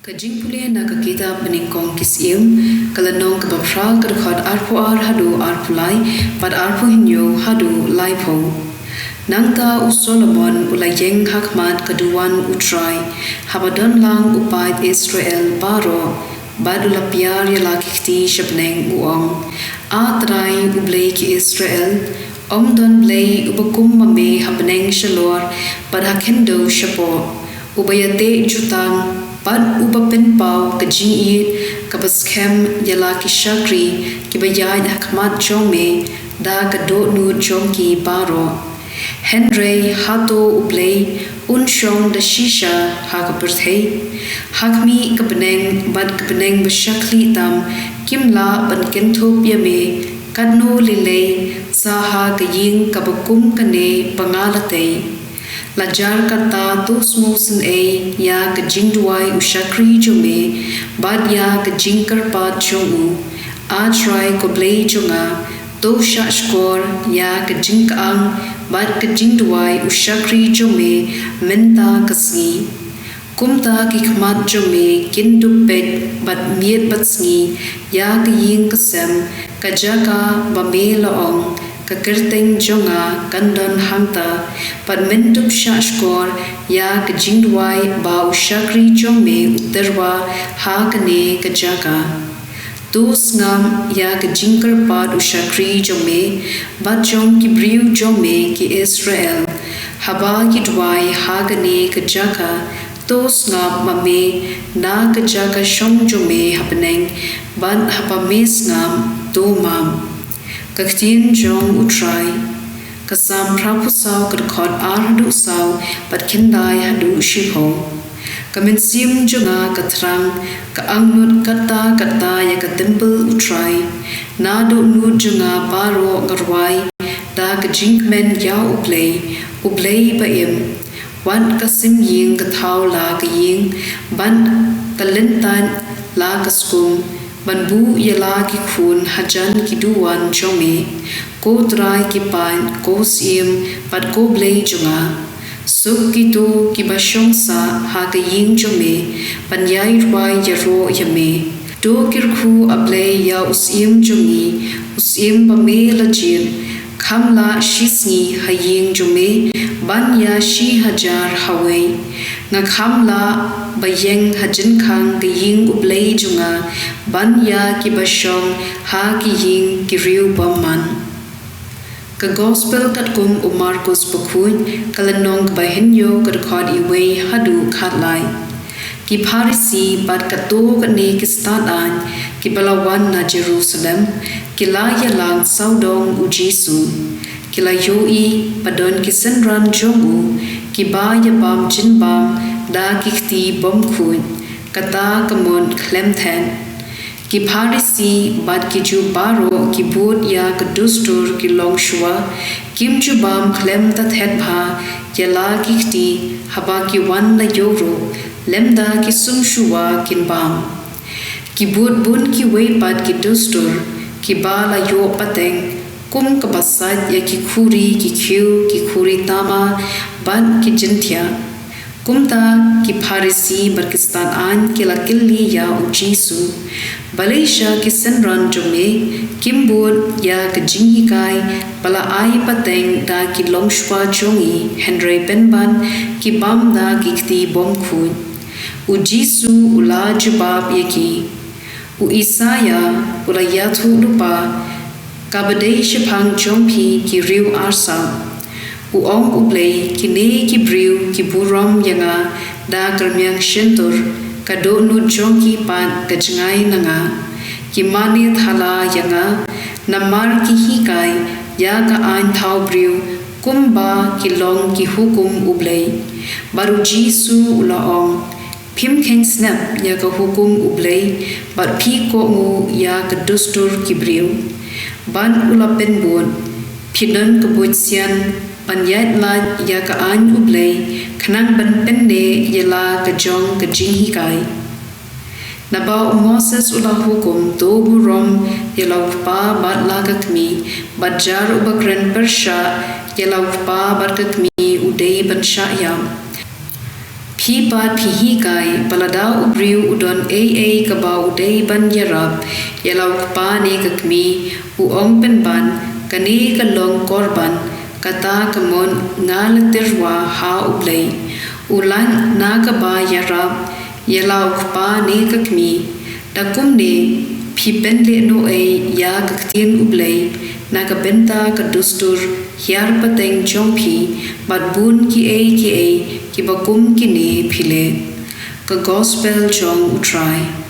Ka jingpule na ka kita peningkong kisium kalanong ka bapral ka dekat arpu ar hadu arpu lai pad arpu hinyo hadu lai po. Nangka u Solomon ulayeng hakmat kaduan utrai habadon lang upait Israel baro badu lapiar ya lakikti syabneng uong atrai u Blei ki Israel don Blei ubakum mame habneng shalor pad hakendo syapo ubayate jutang pad ubapen pau ke jingit ke baskem yala ki shakri ki bayai hakmat jome da ke do nu jongki baro Henry hato Blei unshong da shisha ha ke berthei hakmi ke beneng bad ke beneng bashakli tam kimla ban kentop yame kadno lile saha ke ying ke bakum kane pangalate Lajar kata tus musen ya ke jingduai ushakri jome bad ya ke jingkar pat jongu atrai ko Blei jonga to shashkor ya ke jingkaang bad ke jingduai ushakri jome menta kasngi kumta ki khmat jome kindu pet bad miet batsngi ya ke ying kasem kajaka bame loong kakerteng jonga kandan hangta pad mentup shashkor ya ke jingduai ba ushakri jome uterwa ha kane kajaka tus ngam ya ke jingkar pad ushakri jome bad jom ki briu jome ki Israel haba ki dwai ha kane kajaka tus ngam mame na kajaka shong jome hapneng bad haba mes ngam to mam ktien jong utrai kasam prapu saw kadkot ar hadu saw pat kindai hadu shipo kaminsim jonga katrang ka angnut kata ya ka temple utrai nadu nu jonga baro ngarwai da ka jinkmen ya ublei ba im wan kasim ying ka thau la ka ying ban kalentan la ka skum banbu yala ki khun hajan ki duwan jome ko trai ki pan ko sim pat ko Blei jonga suk ki to ki bashong sa ha ka ying jome pan yai rwai yaro yame to kirkhu ablei ya usim jongi usim ba me la jin khamla shisngi haying jome ban ya shi hajar hawe nga khamla bayeng hajin khang ki ying ublei jonga ban ya ki bashong ha ki ying ki riu baman ka gospel kat kum u Marcos pakun kalanong ba hinyo kat khad iwe hadu khatlai ki Pharisi bat kato kane ki stadan ki balawan na Jerusalem ki la yalang saudong u Jesu ki la yoi padon ki senran jongu ki ba ya bam chin bam da ki khti bom khun kata kamon klemthen ki Pharisi bad ki ju baro ki bot ya kadustur ki longshwa kim ju bam klem ta thet bha yala ki khti haba ki wan la yoro lemda ki sumshuwa kin bam ki bot bun ki wei bad ki dustur ki ba la yo pateng kum ka basat ya ki khuri tama ban ki jinthia kumta ki Pharisi Pakistan an ki lakilli ya u Jesu Malaysia ki senran jome kimbut ya ke jingi kai bala ai pateng da ki longshwa jongi Henry Benban ki bam da ki kti bom khun u Jesu ula jubab yaki u Isaya ula yathu lupa kabadei shipang jompi ki riu arsa u ong u Blei ki ne ki briu ki buram yanga da kermyang shentur kado nu jongki pan kajngai nanga ki mani thala yanga namar ki hikai ya ka ain thau briu kumba ki long ki hukum u Blei baru Jesu ula ong phim kheng snap ya ka hukum u Blei bar phi ko ngu ya ka dustur ki briu ban ula pen bon phinan ka boitsian pan yat la ya ka an u Blei khnang ban pende yela ka jong ka jinghi kai naba Moses ula hukum to burom yela pa bat la ka kmi bajar ubakren persha yela pa bat ka kmi udei ban sha yam Phi pat phi hi kai palada ubriu udon a kaba udai ban yarab yalau pa ne kakmi u ong pen ban kani kalong korban kata kamon ngal terwa ha ublei ulan na kaba yarab yalau pa ne kakmi takum ne phi pen le no ya ktien ublei na ka benta ka dustur hiar pateng chongphi bat bun ki a ki bakum ki ne phile ka gospel chong utrai